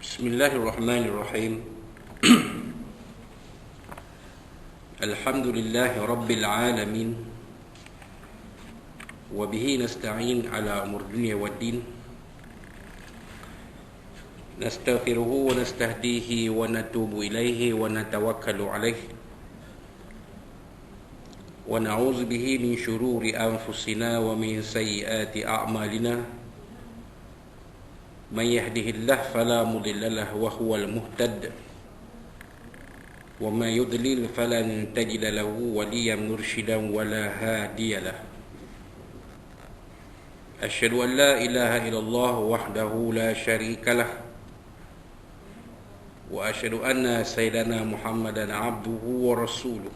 Bismillahirrahmanirrahim. Alhamdulillahi rabbil alamin. Wa bihi nasta'in ala umur dunya waddin. Nastaghfiruhu wa nastahdihi wa natubu ilaihi wa natawakkalu alaihi. Wa na'udzu bihi min syururi anfusina wa min sayyiati a'malina. من يهده الله فلا مضل له وهو المهتد وما يضلل فلن تجد له وليا مرشدا ولا هادي له أشهد أن لا إله إلا الله وحده لا شريك له وأشهد أن سيدنا محمدا عبده ورسوله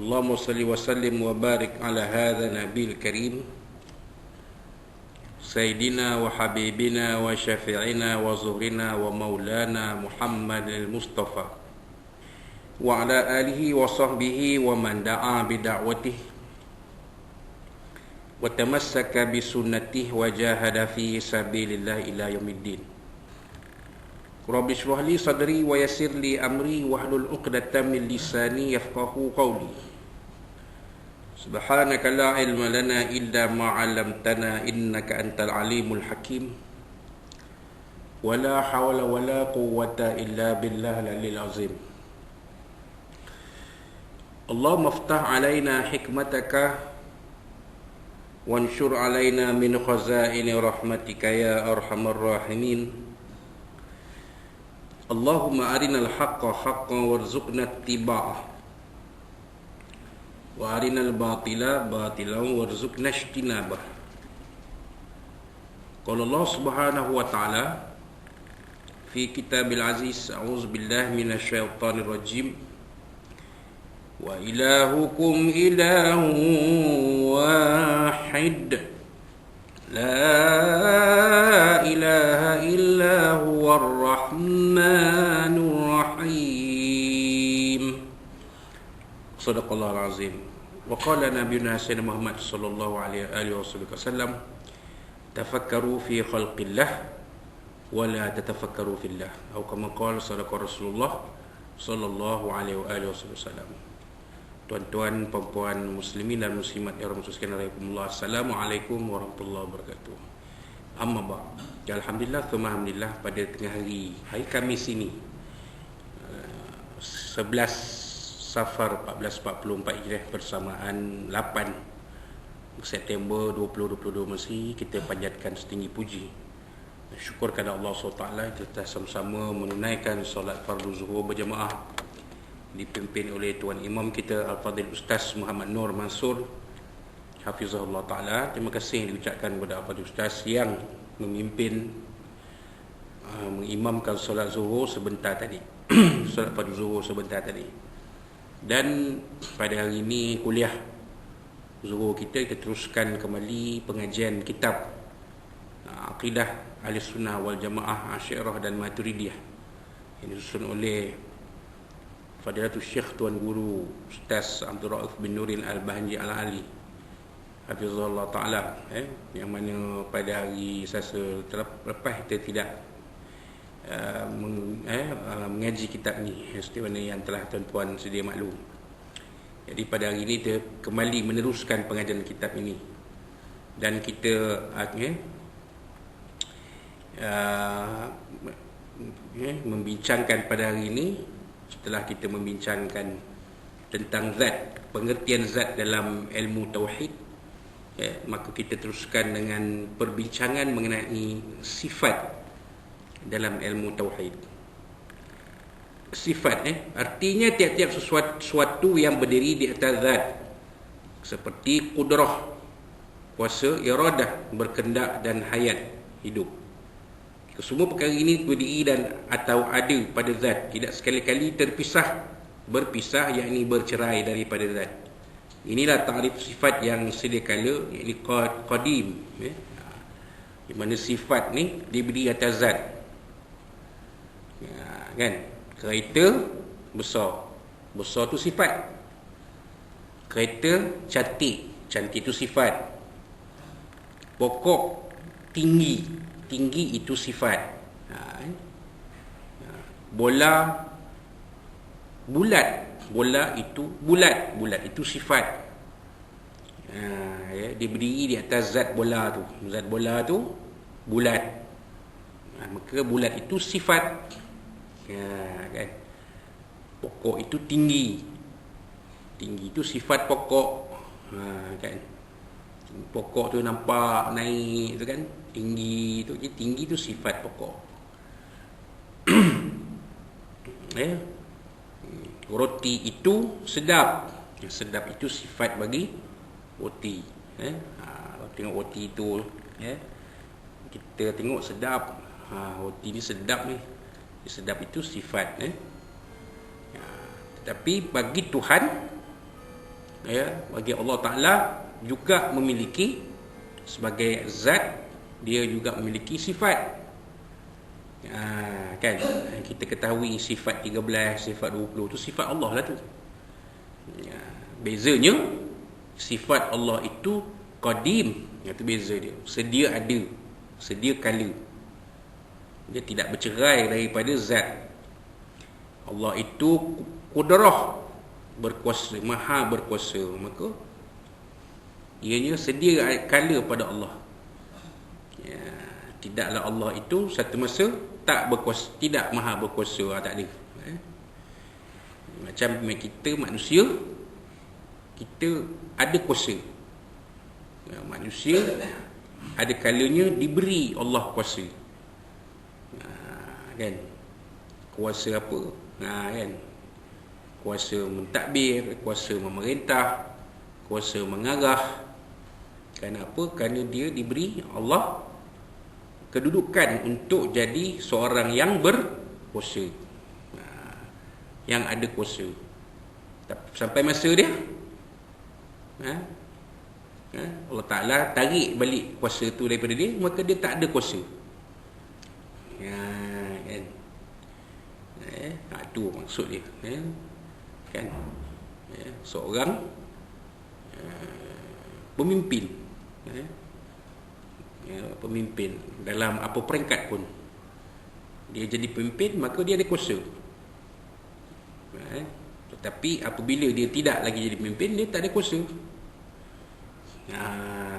اللهم صل وسلم وبارك على هذا النبي الكريم سيدنا وحبيبنا وشفيعنا وزهرنا ومولانا محمد المصطفى وعلى آله وصحبه ومن دعا بدعوته وتمسك بسنته وجاهد في سبيل الله إلى يوم الدين رب اشرح لي صدري ويسر لي أمري واحلل عقدة من لساني يفقهوا قولي سبحانك لا علم لنا إلا ما علمتنا إنك أنت العليم الحكيم ولا حول ولا قوة إلا بالله العلي العظيم اللهم افتح علينا حكمتك وانشر علينا من خزائن رحمتك يا أرحم الراحمين اللهم أرنا الحق حقا وارزقنا اتباعه وأرنا الباطل باطلا وارزقنا اجتنابه قال الله سبحانه وتعالى في كتاب العزيز أعوذ بالله من الشيطان الرجيم وإلهكم إله واحد لا إله إلا هو الرحمن الرحيم صدق الله العظيم وقال نبينا سيدنا محمد صلى الله عليه وسلم تفكروا في خلق الله ولا تتفكروا في الله أو كما قال صدق رسول الله صلى الله عليه وسلم. Tuan-tuan, puan-puan muslimin dan muslimat yang rahmat sekalian, Assalamualaikum warahmatullahi wabarakatuh. Amma ba'd. Alhamdulillah, alhamdulillah, pada tengah hari Khamis ini 11 Safar 1444 Hijrah bersamaan 8 September 2022 Mesti kita panjatkan setinggi puji syukur kepada Allah SWT. Kita sama-sama menunaikan solat fardu zuhur berjamaah dipimpin oleh Tuan Imam kita Al-Fadhil Ustaz Muhammad Nur Mansur Hafizahullah Ta'ala. Terima kasih diucapkan kepada Al-Fadhil Ustaz yang memimpin mengimamkan solat zuhur sebentar tadi solat fardu zuhur sebentar tadi. Dan pada hari ini kuliah zuhur kita teruskan kembali pengajian kitab Aqidah Ahli Sunnah wal Jamaah Asy'ariyah dan Maturidiyah yang disusun oleh Fadilatul Syekh Tuan Guru Ustaz Abdul Rauf bin Nurin Al-Bahanji Al-Ali Hafizahullah Ta'ala, yang mana pada hari Selasa lepas kita tidak mengaji kitab ni seperti mana yang telah tuan-puan sedia maklum. Jadi pada hari ini kita kembali meneruskan pengajian kitab ini dan kita membincangkan pada hari ini setelah kita membincangkan tentang zat, pengertian zat dalam ilmu tauhid, maka kita teruskan dengan perbincangan mengenai sifat dalam ilmu tauhid. Sifat artinya tiap-tiap sesuatu yang berdiri di atas zat, seperti qudrah, kuasa, iradah, berkendak dan hayat, hidup. Semua perkara ini berdiri dan atau ada pada zat, tidak sekali-kali berpisah, yakni bercerai daripada zat. Inilah takrif sifat yang sedia kala, yakni qadim, di mana sifat ni diberi atas zat. Kan, kereta besar tu sifat. Kereta cantik tu sifat. Pokok tinggi tinggi itu sifat. Bola bulat, bola itu bulat, bulat itu sifat. Dia berdiri di atas zat bola tu, zat bola tu bulat. Maka bulat itu sifat. Kan? Pokok itu tinggi, tinggi itu sifat pokok. Kan? Pokok tu nampak naik tu kan, tinggi tu, jadi tinggi tu sifat pokok. Roti itu sedap, sedap itu sifat bagi roti. Tengok roti itu, kita tengok sedap, roti ni sedap ni, sedap itu sifat. Tetapi bagi Tuhan, bagi Allah Ta'ala juga memiliki, sebagai zat, dia juga memiliki sifat. Kan kita ketahui sifat 13, sifat 20 tu sifat Allah lah tu. Bezanya sifat Allah itu qadim, itu beza dia, sedia ada, sedia kala. Dia tidak bercerai daripada zat. Allah itu kudrah, berkuasa, maha berkuasa, maka ianya sedia kala pada Allah. Tidaklah Allah itu satu masa tak berkuasa, tidak maha berkuasa, tak ada. Macam kita manusia, kita ada kuasa. Manusia ada kalanya diberi Allah kuasa. Kan? Kuasa apa? Kan? Kuasa mentadbir, kuasa memerintah, kuasa mengarah. Kenapa? Kerana dia diberi Allah kedudukan untuk jadi seorang yang berkuasa, yang ada kuasa. Sampai masa dia, Allah Ta'ala tarik balik kuasa tu daripada dia, maka dia tak ada kuasa. Kan? Itu maksud dia. Kan? Seorang pemimpin, pemimpin dalam apa peringkat pun, dia jadi pemimpin, maka dia ada kuasa. Tetapi apabila dia tidak lagi jadi pemimpin, dia tak ada kuasa.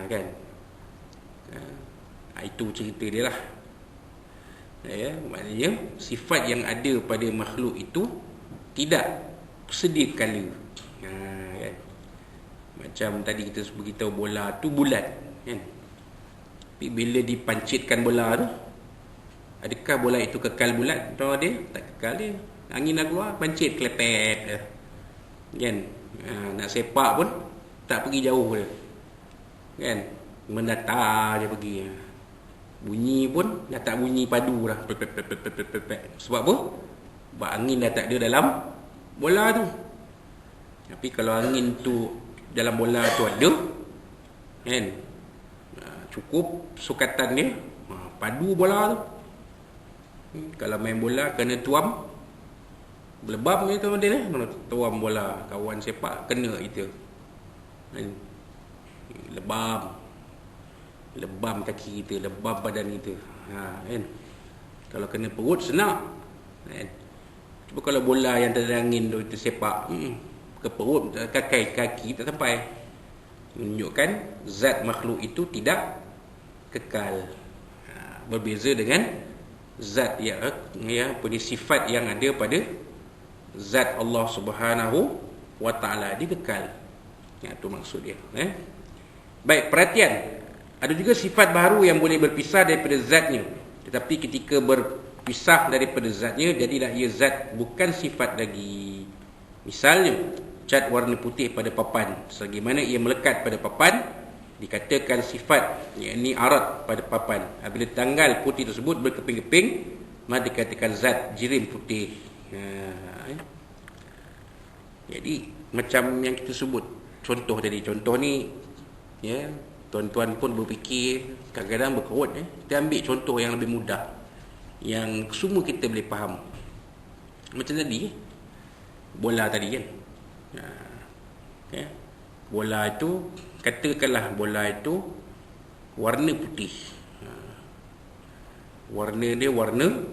Kan? Itu cerita dia lah. Maknanya sifat yang ada pada makhluk itu tidak sedia kala. Kan? Macam tadi kita beritahu bola tu bulat, kan? Tapi bila dipancitkan bola tu, adakah bola itu kekal bulat? Atau dia tak kekal dia? Angin dah keluar, pancit kelepet. Kan? Nak sepak pun tak pergi jauh dia. Kan? Mendatar je pergi. Bunyi pun dah tak bunyi padu dah. Sebab apa? Sebab angin dah tak ada dalam bola tu. Tapi kalau angin tu dalam bola tu ada, kan? Cukup sukatan dia, padu bola tu. Kalau main bola kena tuam, belebam dia tu dia, tuam bola, kawan sepak kena kita. Lebam kaki kita, lebam badan kita. Kan? Kalau kena perut senak. Kan? Cuba kalau bola yang ada angin tu kita sepak ke perut, kaki tak sampai. Menunjukkan zat makhluk itu tidak kekal. Berbeza dengan zat sifat yang ada pada zat Allah Subhanahu wa Ta'ala, dia kekal. Itu maksud dia. Baik, perhatian. Ada juga sifat baru yang boleh berpisah daripada zatnya, tetapi ketika berpisah daripada zatnya, jadilah ia zat, bukan sifat lagi. Misalnya, cat warna putih pada papan, sebagaimana ia melekat pada papan, dikatakan sifat, yakni arat pada papan. Apabila tanggal putih tersebut berkeping-keping, maka dikatakan zat jirim putih. Jadi macam yang kita sebut contoh tadi, contoh ni tuan-tuan pun berfikir, kadang-kadang berkerut. Kita ambil contoh yang lebih mudah, yang semua kita boleh faham. Macam tadi, bola tadi kan. Bola itu, katakanlah bola itu warna putih. Warna dia warna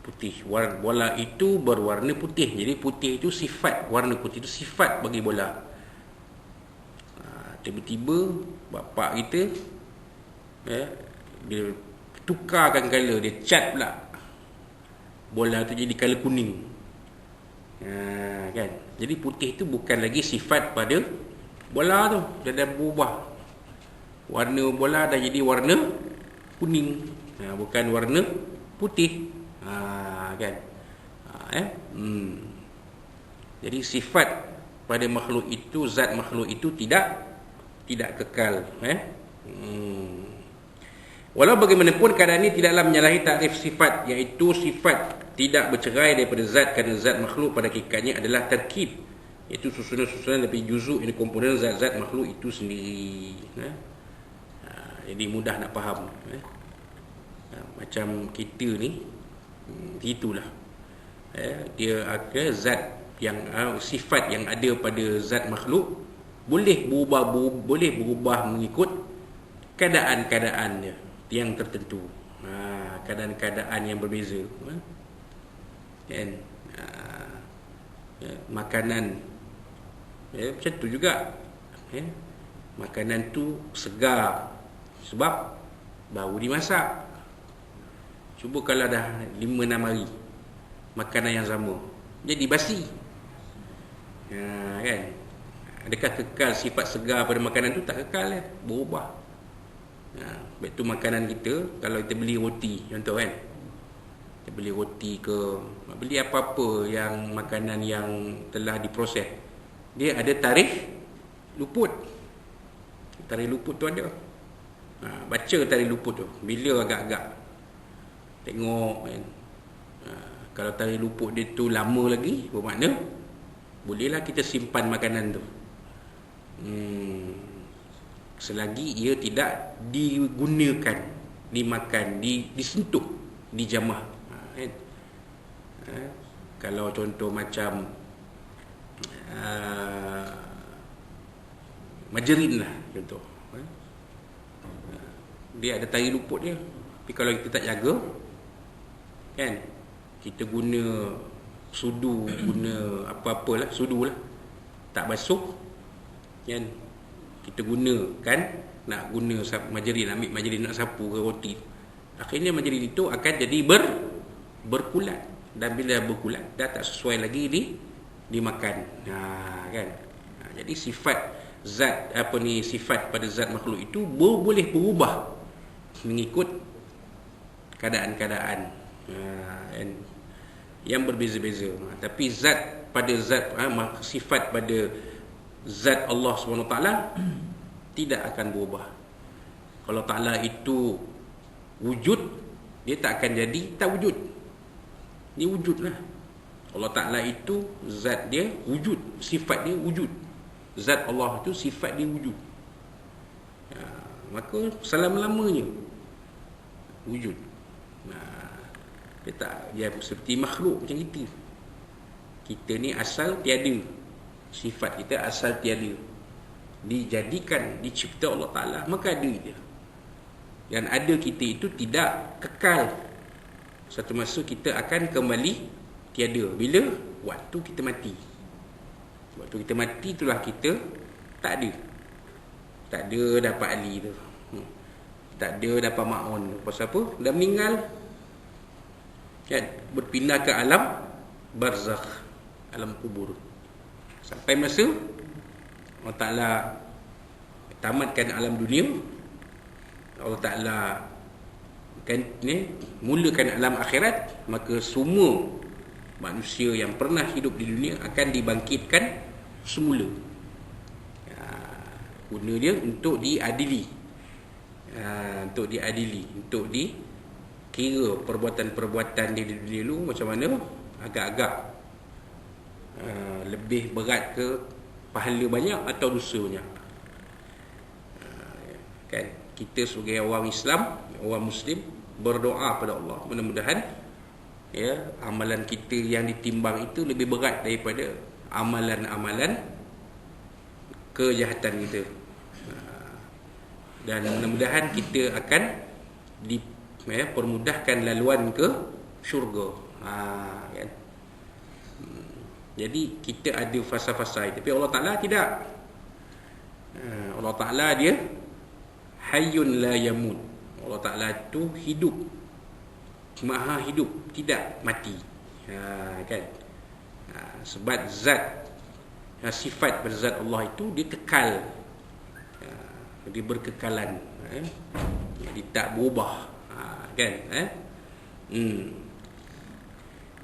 putih. Bola itu berwarna putih. Jadi putih itu sifat, warna putih itu sifat bagi bola. Tiba-tiba bapak kita dia tukarkan color, dia cat pula bola tu jadi color kuning. Kan? Jadi putih tu bukan lagi sifat pada bola tu, dia dah berubah. Warna bola dah jadi warna kuning, bukan warna putih. Kan? Jadi sifat pada makhluk itu, zat makhluk itu tidak kekal. Walau bagaimanapun keadaan ini tidaklah menyalahi takrif sifat, iaitu sifat tidak bercerai daripada zat, kerana zat makhluk pada hakikatnya adalah terkib, iaitu susunan-susunan lebih juzuk ini komponen zat-zat makhluk itu sendiri. Jadi mudah nak faham. Macam kita ni, itulah dia ada zat yang sifat yang ada pada zat makhluk boleh berubah mengikut keadaan-keadaan dia yang tertentu, keadaan-keadaan yang berbeza. Dan makanan macam tu juga. Makanan tu segar sebab baru dimasak. Cuba kalau dah 5-6 hari makanan yang sama jadi basi, kan? Adakah kekal sifat segar pada makanan tu? Tak kekal, berubah. Baik tu makanan kita, kalau kita beli roti contoh kan, kita beli roti ke beli apa-apa yang makanan yang telah diproses, dia ada tarikh luput. Tarikh luput tu ada. Baca tarikh luput tu bila agak-agak tengok kan. Kalau tarikh luput dia tu lama lagi, bermakna bolehlah kita simpan makanan tu, selagi ia tidak digunakan, dimakan, disentuh, dijamah. Kan? Kalau contoh macam margarin lah contoh, dia ada tarikh luput dia, tapi kalau kita tak jaga kan, kita guna sudu, guna apa-apalah sudu lah, tak basuh kan, kita gunakan, nak guna margarin, ambil margarin nak sapu ke roti, akhirnya margarin itu akan jadi berkulat, dan bila berkulat dah tak sesuai lagi dimakan. Kan? Jadi sifat zat sifat pada zat makhluk itu boleh berubah mengikut keadaan-keadaan yang berbeza-beza. Tapi zat pada zat sifat pada zat Allah SWT tidak akan berubah. Kalau Ta'ala itu wujud, dia tak akan jadi tak wujud. Dia wujud lah. Allah Ta'ala itu zat dia wujud, sifat dia wujud. Zat Allah itu sifat dia wujud. Maka selama-lamanya wujud. Dia tak seperti makhluk macam kita. Kita ni asal tiada. Sifat kita asal tiada. Dijadikan, dicipta Allah Ta'ala, maka ada dia. Dan ada kita itu tidak kekal. Satu masa kita akan kembali tiada. Bila? Waktu kita mati. Waktu kita mati itulah kita tak ada. Tak ada dapat Ali tu. Tak ada dapat ma'un tu. Pasal apa? Dah meninggal. Kan? Berpindah ke alam barzakh, alam kubur. Sampai masa Allah Ta'ala tamatkan alam dunia, Allah Ta'ala mulakan alam akhirat, maka semua manusia yang pernah hidup di dunia akan dibangkitkan semula. Guna dia untuk diadili, untuk dikira perbuatan-perbuatan dia dulu macam mana, agak-agak lebih berat ke pahala banyak atau dosa banyak. Kan, kita sebagai orang Islam, orang Muslim, berdoa pada Allah, mudah-mudahan amalan kita yang ditimbang itu lebih berat daripada amalan-amalan kejahatan kita. Dan mudah-mudahan kita akan permudahkan laluan ke syurga. Kan? Jadi kita ada fasa-fasa, tapi Allah Ta'ala tidak. Allah Ta'ala dia hayyun la yamut. Allah Ta'ala tu hidup, maha hidup, tidak mati. Kan? Sebab zat, sifat berzat Allah itu dia kekal, dia berkekalan, dia tak berubah. Kan?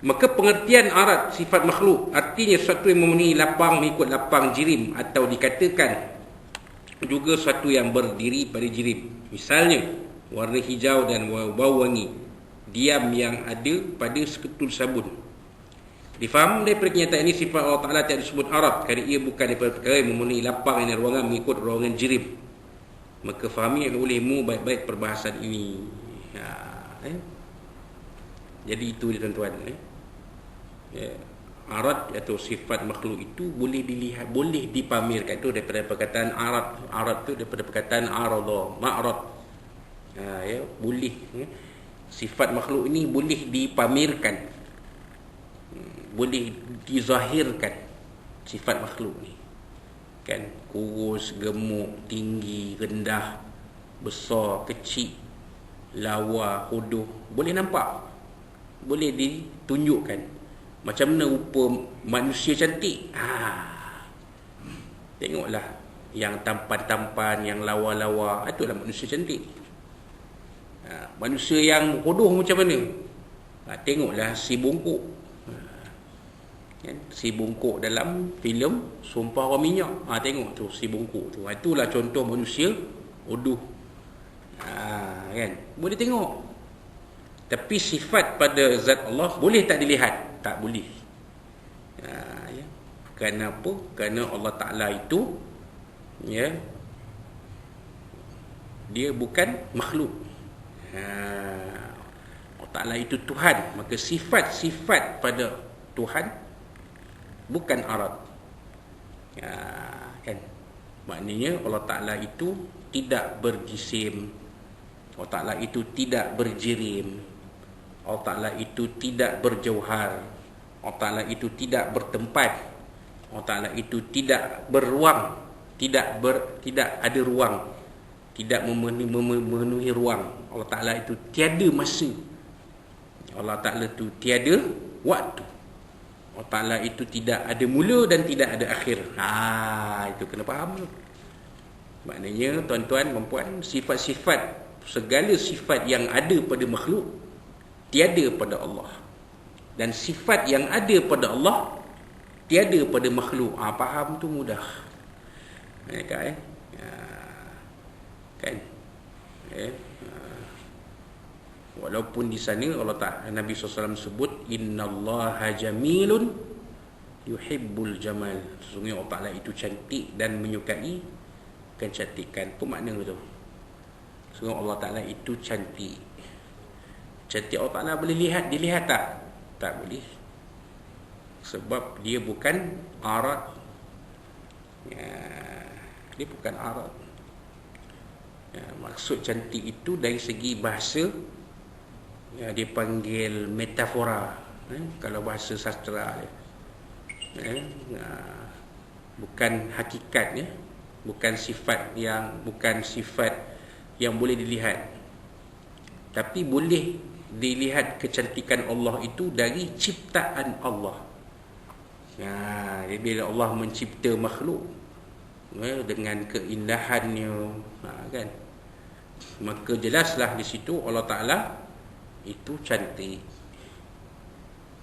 Maka pengertian arat sifat makhluk artinya sesuatu yang memenuhi lapang mengikut lapang jirim, atau dikatakan juga sesuatu yang berdiri pada jirim. Misalnya warna hijau dan bau wangi, diam yang ada pada seketul sabun. Difaham daripada kenyataan ini sifat Allah Ta'ala tidak disebut arat kerana ia bukan daripada perkara yang memenuhi lapang dan ruangan mengikut ruangan jirim. Maka fahami olehmu baik-baik perbahasan ini. Jadi itu dia tuan-tuan. Arat atau sifat makhluk itu boleh dilihat, boleh dipamerkan. Itu daripada perkataan arat. Arat itu daripada perkataan aradha, ma'rad. Boleh. Sifat makhluk ini boleh dipamerkan, boleh dizahirkan. Sifat makhluk ni kan, kurus, gemuk, tinggi, rendah, besar, kecil, lawa, hodoh, boleh nampak, boleh ditunjukkan. Macam mana rupa manusia cantik? Tengoklah yang tampan-tampan, yang lawa-lawa, itulah manusia cantik. Manusia yang hodoh macam mana? Tengoklah si bongkok. Si bongkok dalam filem Sumpah Orang Minyak. Tengok tu si bongkok tu. Itulah contoh manusia hodoh. Kan? Boleh tengok. Tapi sifat pada zat Allah boleh tak dilihat? Tak boleh. Kerana apa? Kerana Allah Ta'ala itu dia bukan makhluk. Allah Ta'ala itu Tuhan. Maka sifat-sifat pada Tuhan bukan arat. Kan? Maknanya Allah Ta'ala itu tidak berjisim, Allah Ta'ala itu tidak berjirim, Allah Ta'ala itu tidak berjauhar, Allah Ta'ala itu tidak bertempat, Allah Ta'ala itu tidak beruang, tidak ada ruang, tidak memenuhi ruang. Allah Ta'ala itu tiada masa, Allah Ta'ala itu tiada waktu, Allah Ta'ala itu tidak ada mula dan tidak ada akhir. Itu kena faham tu. Maknanya tuan-tuan dan puan, sifat-sifat, segala sifat yang ada pada makhluk tiada pada Allah, dan sifat yang ada pada Allah tiada pada makhluk. Faham tu mudah. Kan? Kan? Walaupun di sana Allah Ta'ala, Nabi SAW sebut innallaha jamilun yuhibbul jamal. Sesungguhnya Allah Ta'ala itu cantik dan menyukai kecantikan. Apa makna tu? Sesungguhnya Allah Ta'ala itu cantik. Cantik Allah Ta'ala boleh dilihat tak? Tak boleh. Sebab dia bukan arat. Dia bukan arat. Maksud cantik itu dari segi bahasa, dia panggil metafora. Kalau bahasa sastra dia. Bukan hakikatnya, bukan sifat yang boleh dilihat. Tapi boleh dilihat kecantikan Allah itu dari ciptaan Allah. Jadi bila Allah mencipta makhluk dengan keindahannya, kan, maka jelaslah di situ Allah Ta'ala itu cantik.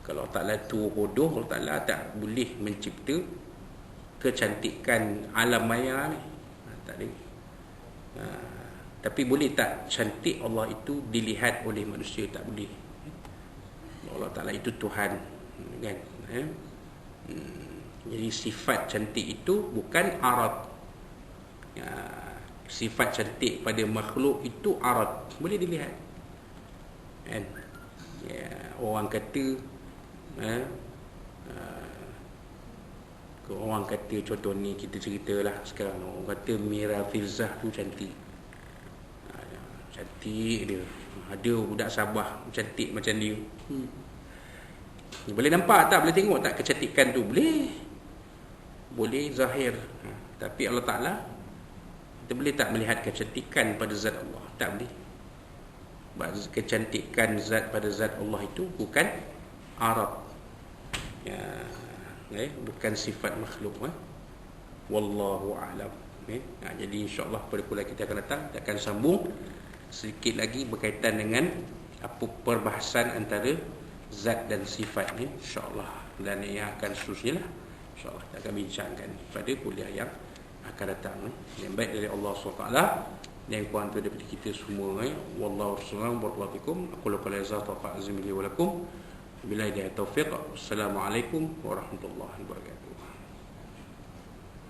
Kalau Allah Ta'ala itu hodoh, Allah Ta'ala tak boleh mencipta kecantikan alam maya ni. Tak boleh. Tapi boleh tak cantik Allah itu dilihat oleh manusia? Tak boleh. Allah Ta'ala itu Tuhan, kan? Jadi sifat cantik itu bukan arat. Sifat cantik pada makhluk itu arat, boleh dilihat, kan? Orang kata orang kata, contoh ni kita ceritalah sekarang, orang kata Mira Filzah tu cantik. cantik dia. Ada budak Sabah cantik macam dia. Boleh nampak tak? Boleh tengok tak kecantikan tu? Boleh zahir. Tapi Allah Ta'ala, kita boleh tak melihat kecantikan pada zat Allah? Tak boleh. Kecantikan zat pada zat Allah itu bukan Arab, bukan sifat makhluk. Wallahu a'lam. Jadi insyaAllah pada kuliah kita akan datang, kita akan sambung sedikit lagi berkaitan dengan apa perbahasan antara zat dan sifat ni, insyaAllah. Dan yang akan seterusnya lah, insyaAllah kita akan bincangkan pada kuliah yang akan datang. Yang baik dari Allah SWT, yang kurang tu daripada kita semua. Wallahu a'lam barakallahu. Aku lakukan lazat wa fa'azim li wa lakum. Billahi taufiq. Assalamualaikum warahmatullahi wabarakatuh.